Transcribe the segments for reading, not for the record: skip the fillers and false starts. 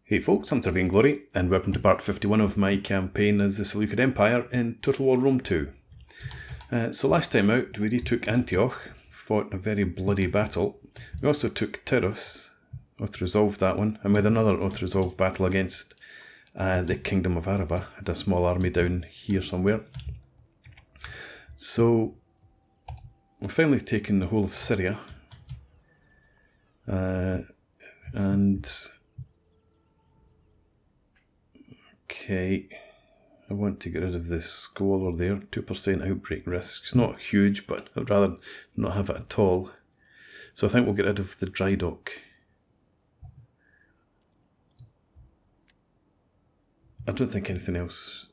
Hey folks, I'm Terrarum Glory, and welcome to part 51 of my campaign as the Seleucid Empire in Total War Rome 2. So last time out, we retook Antioch, fought a very bloody battle. We also took Tyrus, auto-resolved that one, and we had another auto-resolved battle against the Kingdom of Araba. Had a small army down here somewhere. So, we've finally taken the whole of Syria, and... Okay, I want to get rid of this squalor there, 2% outbreak risk. It's not huge, but I'd rather not have it at all. So I think we'll get rid of the dry dock. I don't think anything else.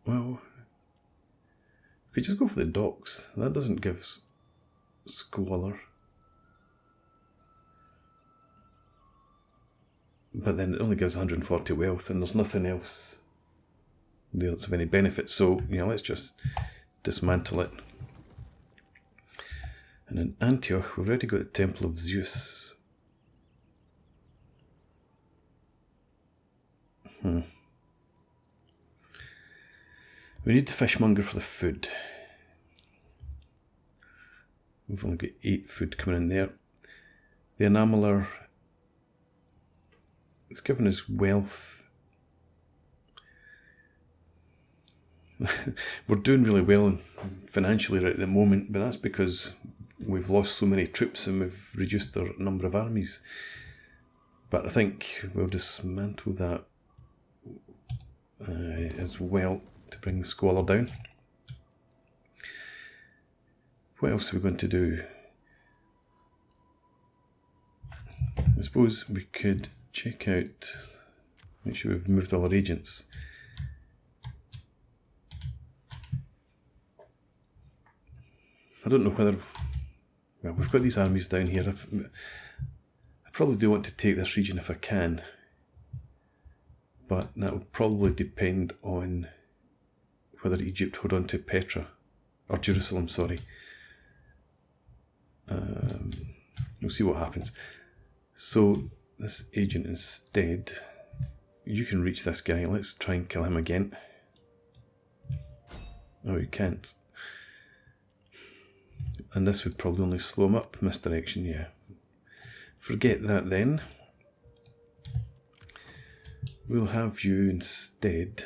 Well, we could just go for the docks. That doesn't give squalor. But then it only gives 140 wealth, and there's nothing else there that's of any benefit. So, let's just dismantle it. And in Antioch, we've already got the Temple of Zeus. We need the fishmonger for the food. We've only got 8 food coming in there. The enameler... it's given us wealth. We're doing really well financially right at the moment, but that's because we've lost so many troops and we've reduced our number of armies. But I think we'll dismantle that as well to bring the squalor down. What else are we going to do? I suppose we could check out, make sure we've moved all our agents. I don't know whether, well, we've got these armies down here. I probably do want to take this region if I can, but that will probably depend on whether Egypt hold on to Petra, or Jerusalem, sorry. We'll see what happens. So, this agent instead, you can reach this guy. Let's try and kill him again. Oh, you can't. And this would probably only slow him up. Misdirection, yeah. Forget that then. We'll have you instead.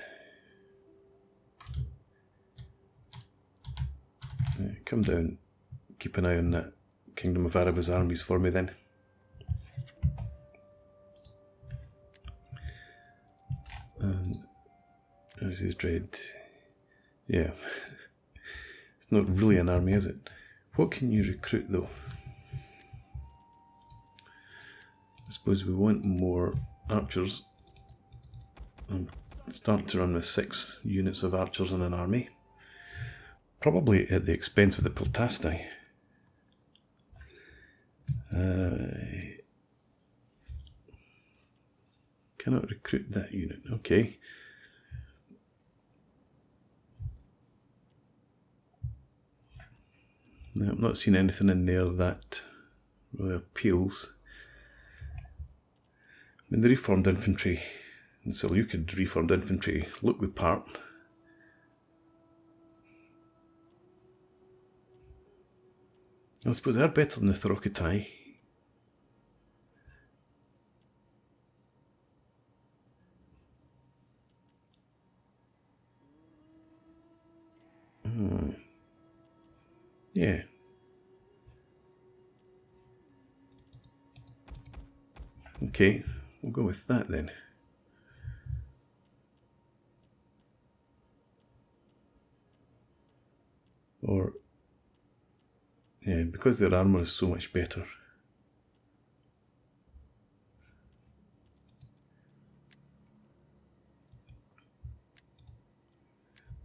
Come down. Keep an eye on that Kingdom of Araba's armies for me then. And there's his dread. Yeah. It's not really an army, is it? What can you recruit though? I suppose we want more archers. I'm starting to run with 6 units of archers in an army. Probably at the expense of the Peltasti. Cannot recruit that unit. Okay. No, I've not seen anything in there that really appeals. I mean, the reformed infantry, the Seleucid reformed infantry look the part. I suppose they're better than the Thorokitai. Yeah. Okay, we'll go with that then. Or, yeah, because their armour is so much better.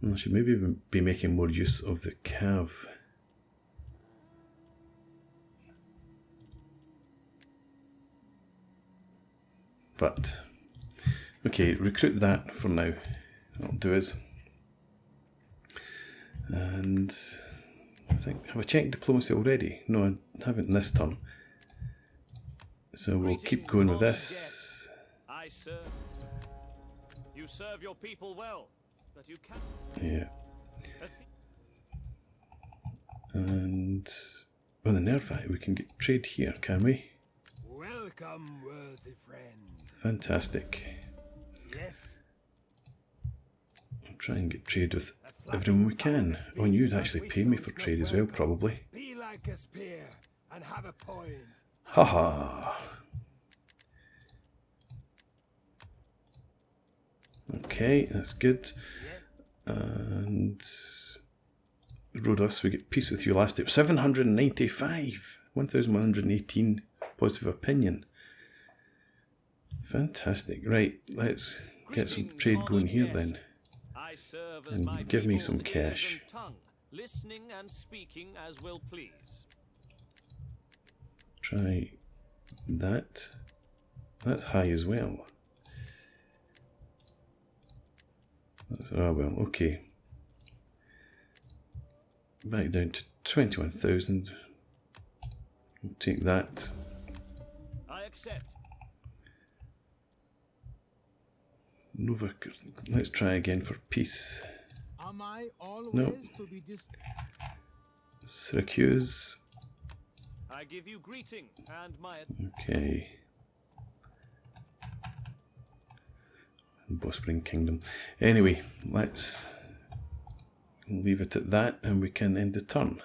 I should maybe be making more use of the cav. But, okay, recruit that for now. That'll do us. And I think, have I checked diplomacy already? No, I haven't this turn. So we'll keep going with this. serve. You serve your people well, but you can't. Yeah. And with the nerve eye, we can get trade here, can we? Welcome, worthy friend. Fantastic. Yes. I'll try and get trade with everyone we can. Oh, and you'd actually pay me for trade as well, probably. Be like a spear and have a point. Haha. Okay, that's good. And Rhodos, we get peace with you last time. 795. 1118 positive opinion. Fantastic. Right, let's get some trade going here then. And give me some cash. Listening and speaking as will please. Try that. That's high as well. That's, oh well, okay. Back down to 21,000. We'll take that. I accept. Nova, let's try again for peace. Am I always No. to be Syracuse. I give you greeting and my Okay. Bospring Kingdom. Anyway, let's leave it at that and we can end the turn.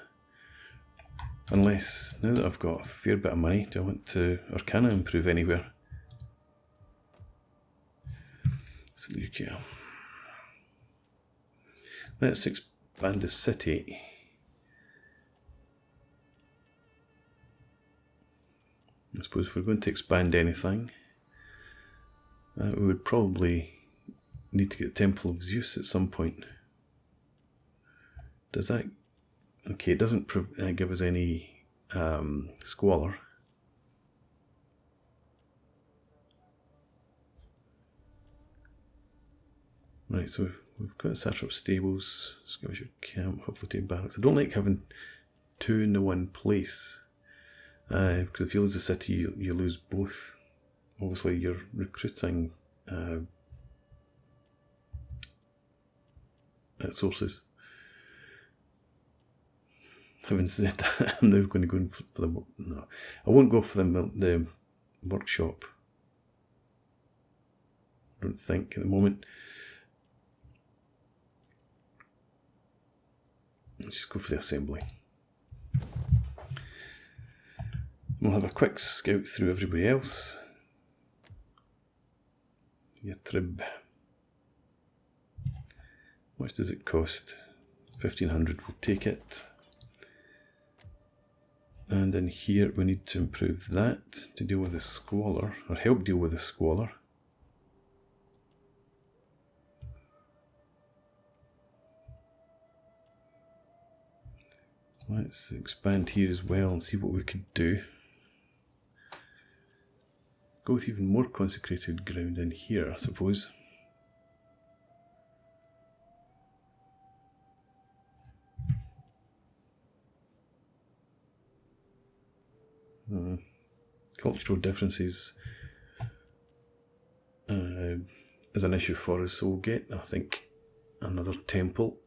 Unless, now that I've got a fair bit of money, do I want to, or can I improve anywhere? Seleucia. Let's expand the city. I suppose if we're going to expand anything, we would probably need to get Temple of Zeus at some point. Does that... Okay, it doesn't give us any squalor. Right, so we've got Satrap Stables, Scavenger Camp, Hoplite Barracks. I don't like having two in the one place. Because if you lose the city, you lose both. Obviously, you're recruiting sources. Having said that, I'm now going to go in for the... No, I won't go for the workshop. I don't think at the moment. Let's just go for the assembly. We'll have a quick scout through everybody else. Yatrib. How much does it cost? 1,500, we'll take it. And in here we need to improve that to deal with the squalor, or help deal with the squalor. Let's expand here as well and see what we could do. Go with even more consecrated ground in here, I suppose. Cultural differences is an issue for us, so we'll get, I think, another temple.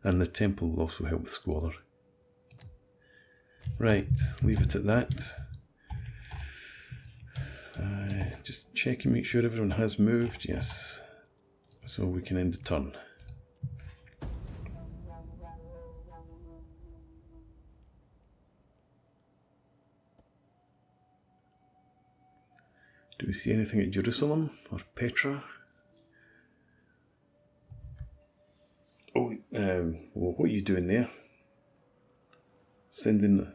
And the temple will also help with squalor. Right, leave it at that. Just check and make sure everyone has moved, yes. So we can end the turn. Do we see anything at Jerusalem or Petra? Oh, well, what are you doing there? Sending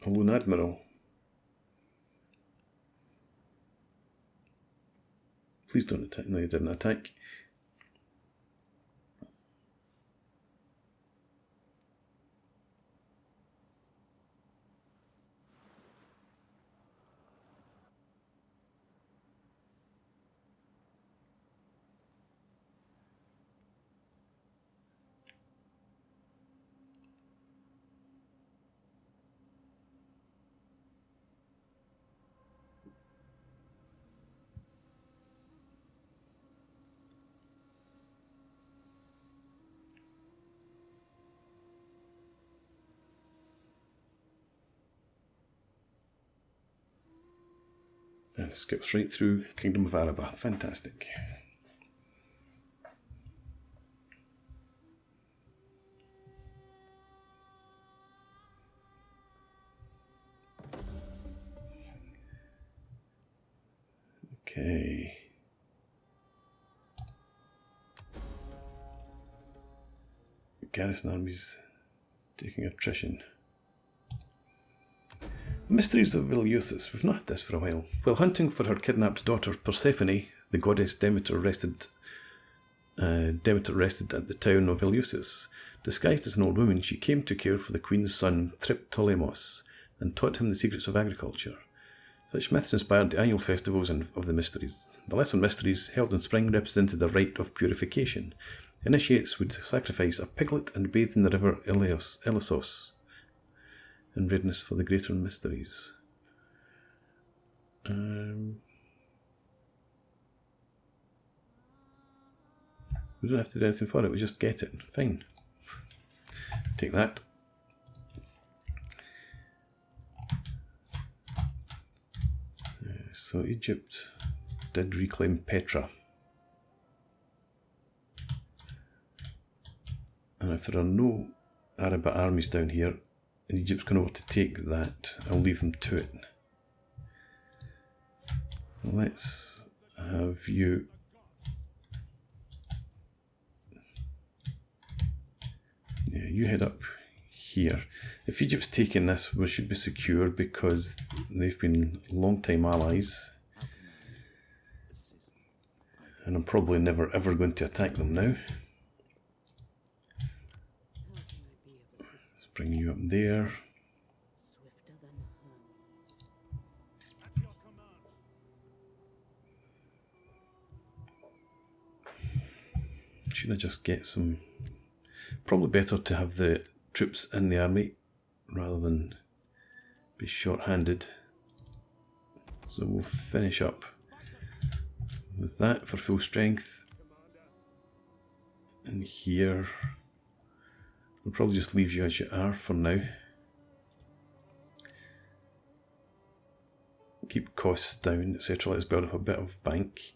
a lone admiral. Please don't attack. No, you didn't attack. And it skips right through Kingdom of Araba. Fantastic. Okay. Garrison armies taking attrition. The Mysteries of Eleusis. We've not had this for a while. While hunting for her kidnapped daughter Persephone, the goddess Demeter rested at the town of Eleusis. Disguised as an old woman, she came to care for the queen's son Triptolemos and taught him the secrets of agriculture. Such myths inspired the annual festivals of the Mysteries. The lesser Mysteries, held in spring, represented the rite of purification. Initiates would sacrifice a piglet and bathe in the river Ilissos in readiness for the greater Mysteries. We don't have to do anything for it, we just get it. Fine. Take that. So Egypt did reclaim Petra. And if there are no Arab armies down here, and Egypt's going over to take that, I'll leave them to it. Let's have you... Yeah, you head up here. If Egypt's taking this, we should be secure because they've been long-time allies. And I'm probably never ever going to attack them now. Let's bring you up there. Should I just get some... Probably better to have the troops in the army rather than be short-handed. So we'll finish up with that for full strength. And here, we'll probably just leave you as you are for now. Keep costs down, etc. Let's build up a bit of bank.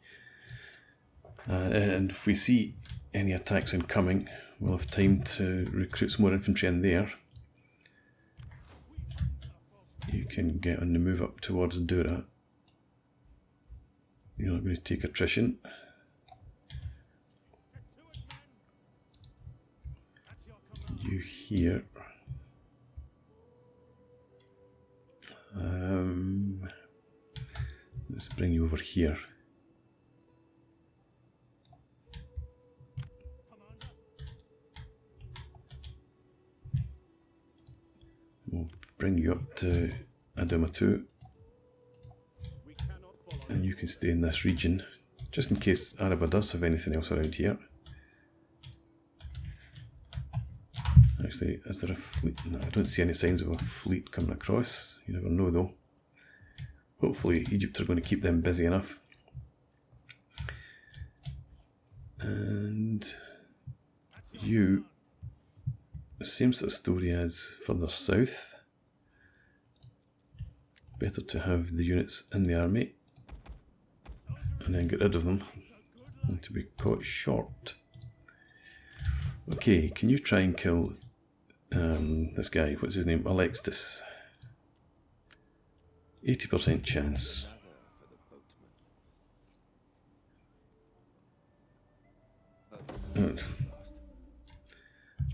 And if we see any attacks incoming, we'll have time to recruit some more infantry in there. You can get on the move up towards Dura. You're not going to take attrition. You here. Let's bring you over here. We'll bring you up to Adamatu, and you can stay in this region, just in case Araba does have anything else around here. Actually, is there a fleet? No, I don't see any signs of a fleet coming across. You never know though. Hopefully Egypt are going to keep them busy enough. And you... Seems that the story is further south. Better to have the units in the army and then get rid of them than to be caught short. Okay, can you try and kill this guy? What's his name? Alexis. 80% chance.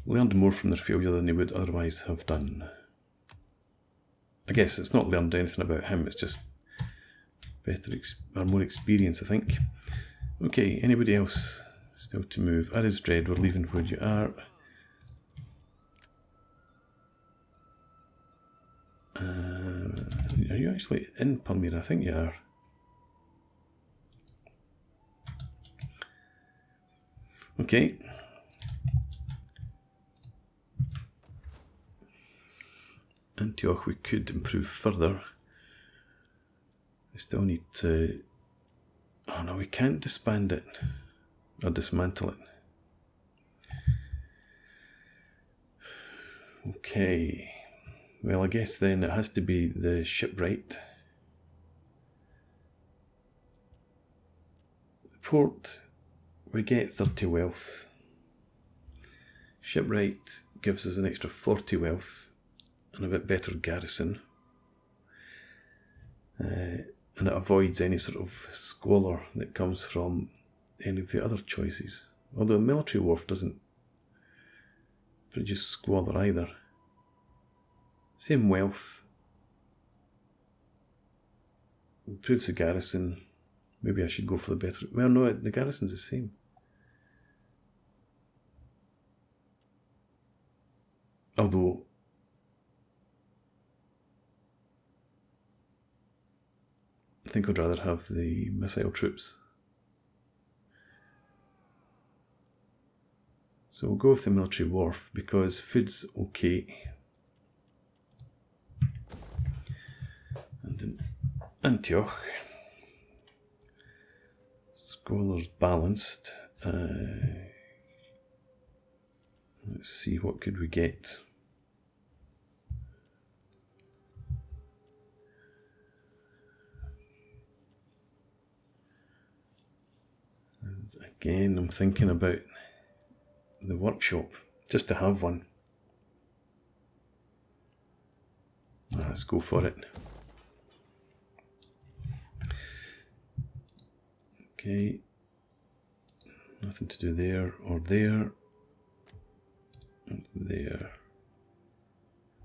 Learned more from their failure than they would otherwise have done. I guess it's not learned anything about him, it's just better or more experience, I think. Okay, anybody else still to move? Aris Dread, we're leaving where you are. Are you actually in Palmyra? I think you are. Okay. Antioch we could improve further. We still need to... Oh no, we can't disband it. Or dismantle it. Okay. Well, I guess then it has to be the shipwright. port, we get 30 wealth. Shipwright gives us an extra 40 wealth and a bit better garrison. And it avoids any sort of squalor that comes from any of the other choices. Although military wharf doesn't produce squalor either. Same wealth. Improves the garrison. Maybe I should go for the better... Well, no, the garrison's the same. Although... I think I'd rather have the missile troops. So we'll go with the military wharf because food's okay. And in Antioch, squalor's balanced. Let's see, what could we get? And again, I'm thinking about the workshop, just to have one. Let's go for it. Okay, nothing to do there or there. And there.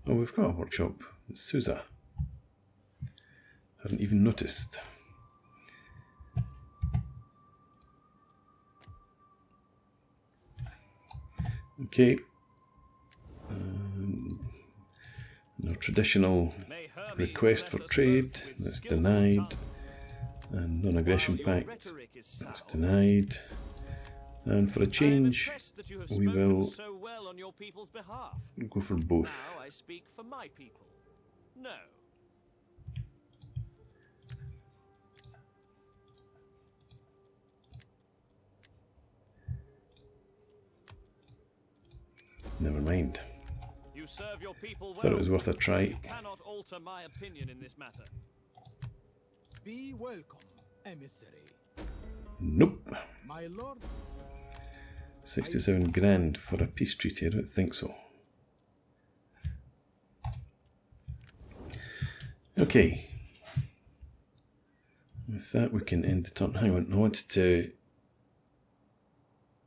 Oh, we've got a workshop. It's Susa. Hadn't even noticed. Okay. No traditional request for trade. That's denied. And non-aggression pact. That's denied. And for a change, we will go for both. Now I speak for my people. No. Never mind. You serve your people well. Thought it was worth a try. You cannot alter my opinion in this matter. Be welcome, emissary. Nope. My lord. 67 grand for a peace treaty, I don't think so. Okay. With that we can end the turn. Hang on, I wanted to...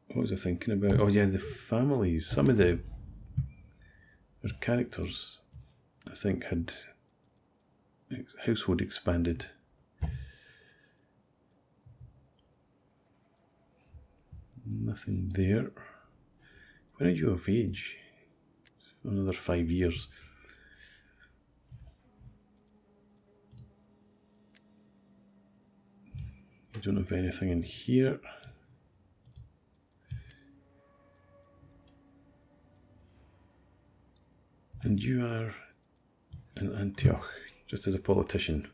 What was I thinking about? Oh yeah, the families. Some of their characters, I think, had household expanded. Nothing there. When are you of age? Another 5 years. You don't have anything in here. And you are in Antioch, just as a politician.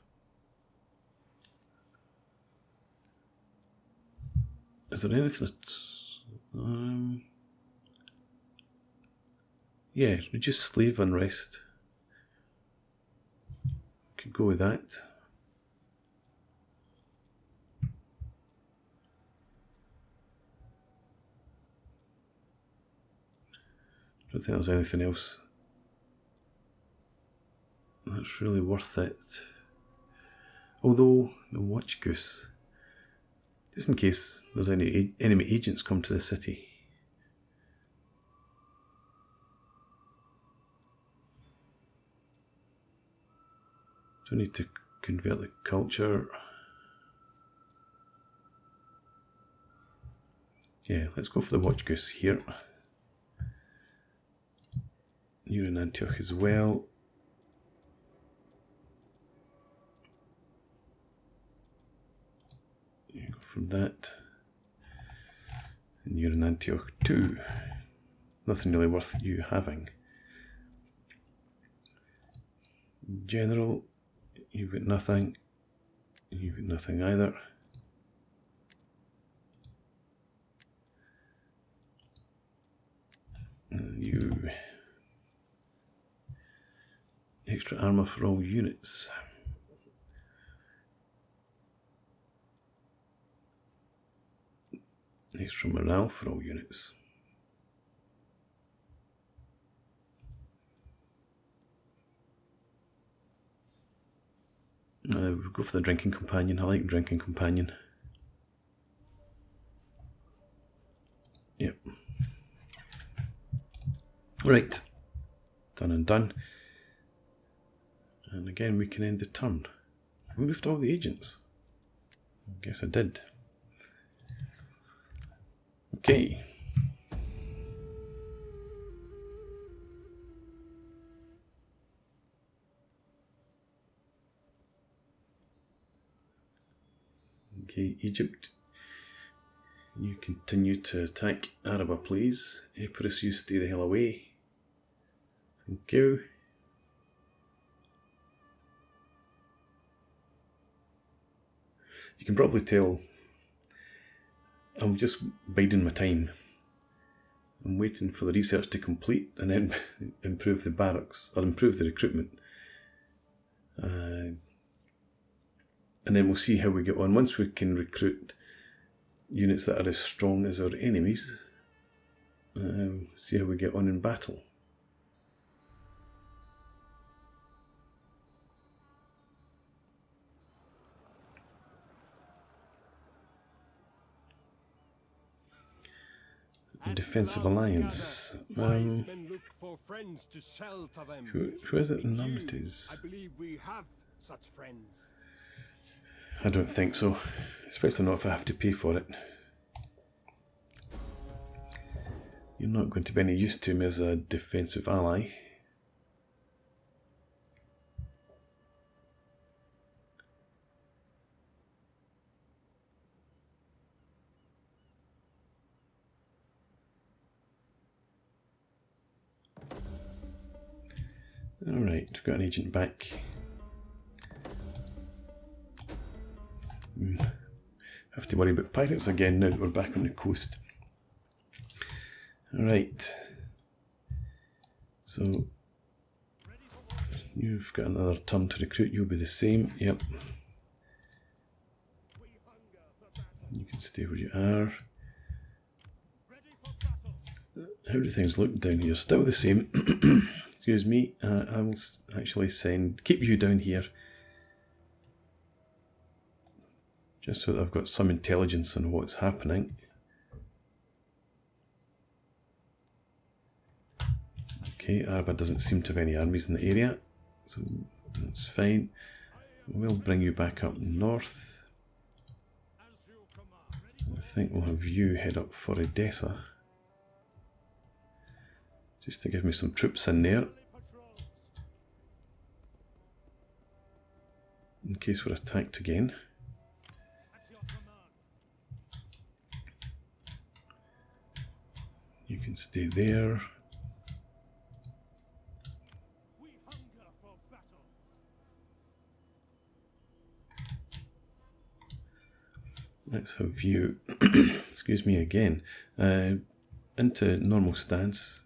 Is there anything that's... yeah, reduce slave unrest. Could go with that. Don't think there's anything else that's really worth it. Although, the watch goose. Just in case there's any enemy agents come to the city. Don't need to convert the culture. Yeah, let's go for the watch goose here. You're in Antioch as well. You go for that. And you're in Antioch too. Nothing really worth you having. General, you've got nothing. You've got nothing either. You... extra armor for all units. Extra morale for all units. We'll go for the drinking companion. I like drinking companion. Yep. Right. Done and done. And again we can end the turn. We moved all the agents. I guess I did. Okay. Okay, Egypt. You continue to attack Araba, please. Eprius, you stay the hell away. Thank you. You can probably tell I'm just biding my time. I'm waiting for the research to complete and then improve the barracks, or improve the recruitment. And then we'll see how we get on. Once we can recruit units that are as strong as our enemies, see how we get on in battle. Defensive alliance. Who is it in Normandy's? I believe we have such friends. I don't think so, especially not if I have to pay for it. You're not going to be any use to me as a defensive ally. Alright, we've got an agent back. Have to worry about pirates again now that we're back on the coast. Alright. So, you've got another turn to recruit, you'll be the same, yep. You can stay where you are. How do things look down here? Still the same. Excuse me, I will actually keep you down here. Just so that I've got some intelligence on what's happening. Okay, Araba doesn't seem to have any armies in the area, so that's fine. We'll bring you back up north. I think we'll have you head up for Edessa. Just to give me some troops in there. In case we're attacked again. You can stay there. Let's have you, excuse me again, into normal stance.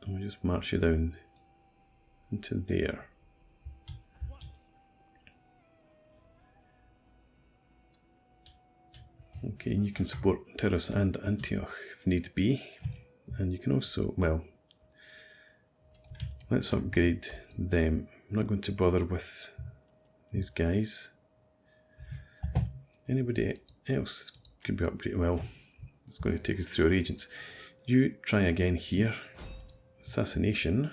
And we'll just march you down into there. Okay, and you can support Terrarum and Antioch if need be. And you can also, well, let's upgrade them. I'm not going to bother with these guys. Anybody else could be upgraded. Well, it's going to take us through our agents. You try again here. Assassination,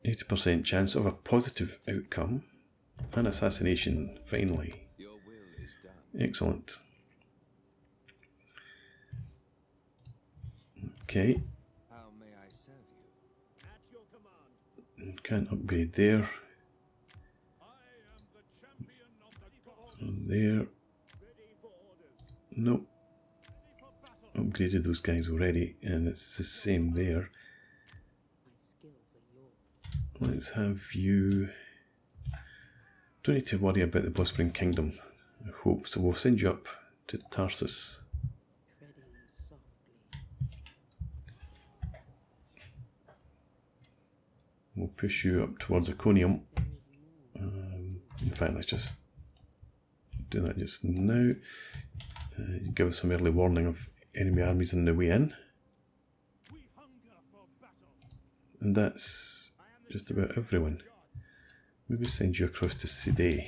80% chance of a positive outcome, and assassination finally. Your will is done. Excellent. Okay. How may I serve you? At your command. Can't upgrade there. I am the champion of the gods. There. Ready for orders. Nope. Upgraded those guys already, and it's the same there. Let's have you. Don't need to worry about the Bosporan Kingdom, I hope. So we'll send you up to Tarsus. We'll push you up towards Iconium. In fact, let's just do that just now. Give us some early warning of enemy armies on the way in. And that's just about everyone. Maybe send you across to Side.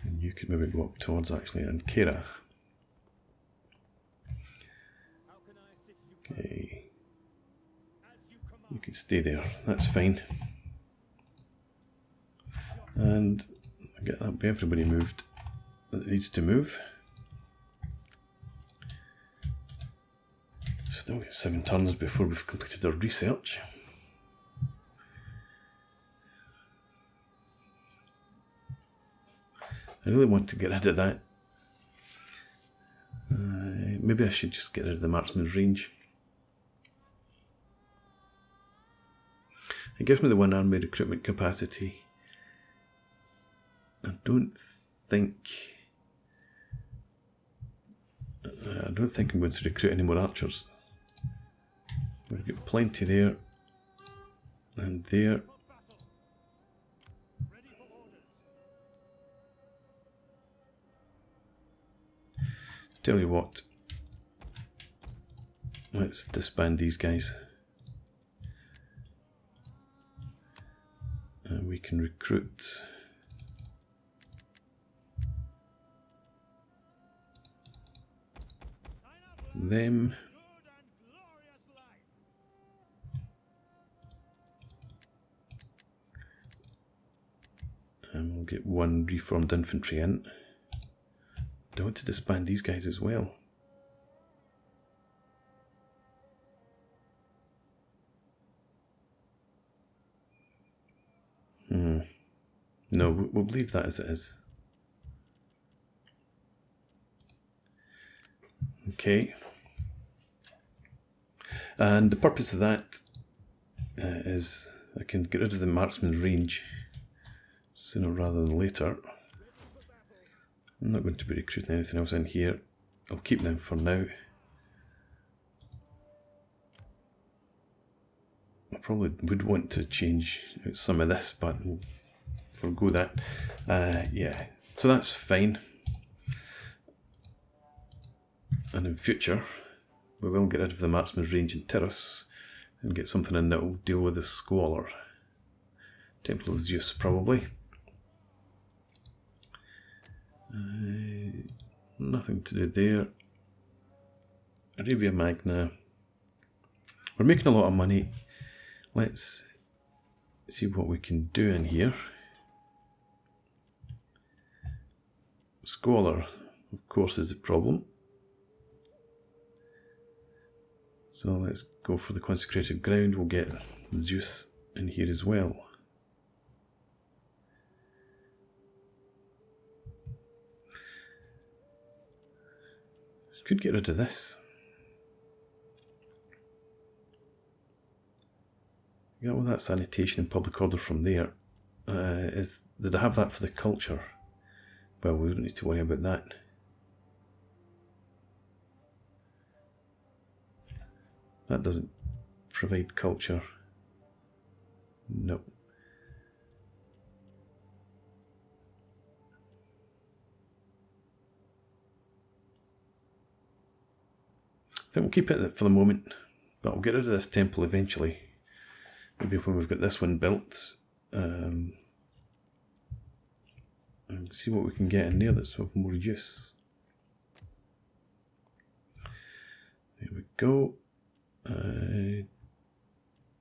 And you could maybe go up towards actually Ankara. Okay. You can stay there, that's fine. And get that by everybody moved that needs to move. Still get 7 turns before we've completed our research. I really want to get rid of that. Maybe I should just get rid of the marksman's range. It gives me the 1 army recruitment capacity. I don't think I'm going to recruit any more archers. We've got plenty there and there. Tell you what, let's disband these guys. And we can recruit them. And we'll get 1 reformed infantry in. Do I want to disband these guys as well? No, we'll leave that as it is. Okay. And the purpose of that is I can get rid of the marksman's range sooner rather than later. I'm not going to be recruiting anything else in here. I'll keep them for now. I probably would want to change some of this, but we'll forgo that. Yeah, so that's fine. And in future, we will get rid of the marksman's range in Terrace and get something in that will deal with the Squalor. Temple of Zeus, probably. Nothing to do there. Arabia Magna. We're making a lot of money. Let's see what we can do in here. Squalor, of course, is the problem. So let's go for the Consecrated Ground. We'll get Zeus in here as well. Could get rid of this. Got all that sanitation and public order from there. Did I have that for the culture? Well, we don't need to worry about that. That doesn't provide culture. No. I think we'll keep it for the moment, but I'll get rid of this temple eventually. Maybe when we've got this one built, and see what we can get in there that's of more use. There we go.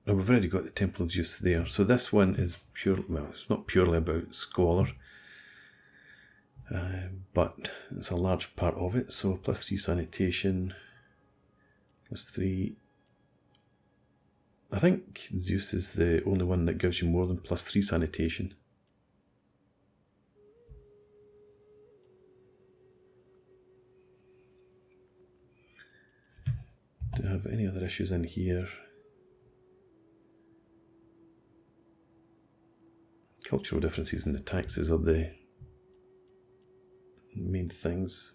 Oh, we've already got the Temple of Zeus there. So this one is pure. Well, it's not purely about Squalor, but it's a large part of it. So +3 sanitation, +3. I think Zeus is the only one that gives you more than +3 sanitation. Do I have any other issues in here? Cultural differences in the taxes are the main things.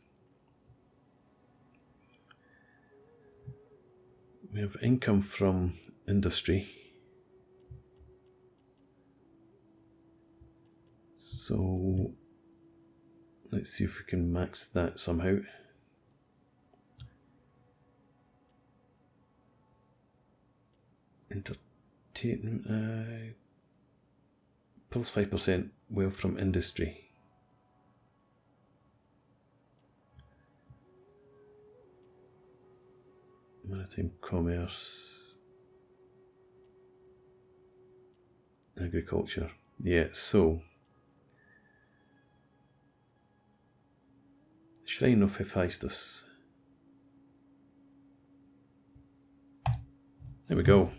We have income from industry. So let's see if we can max that somehow. Entertainment, plus 5% wealth from industry. Maritime commerce. Agriculture. Yeah, so Shrine of Hephaestus. There we go.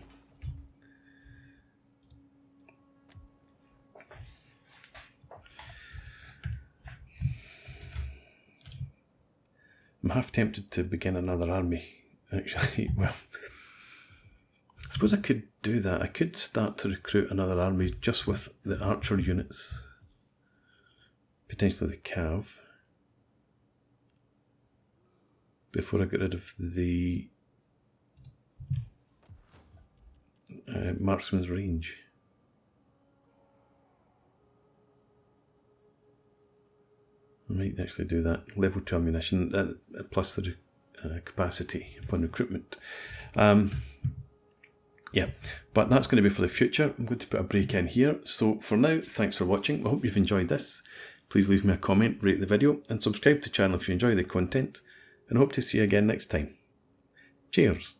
I'm half tempted to begin another army, actually. Well, I suppose I could do that. I could start to recruit another army just with the archer units. Potentially the cav. Before I get rid of the marksman's range. I might actually do that. Level 2 ammunition plus the capacity upon recruitment. Yeah, but that's going to be for the future. I'm going to put a break in here. So for now, thanks for watching. I hope you've enjoyed this. Please leave me a comment, rate the video, and subscribe to the channel if you enjoy the content. And I hope to see you again next time. Cheers.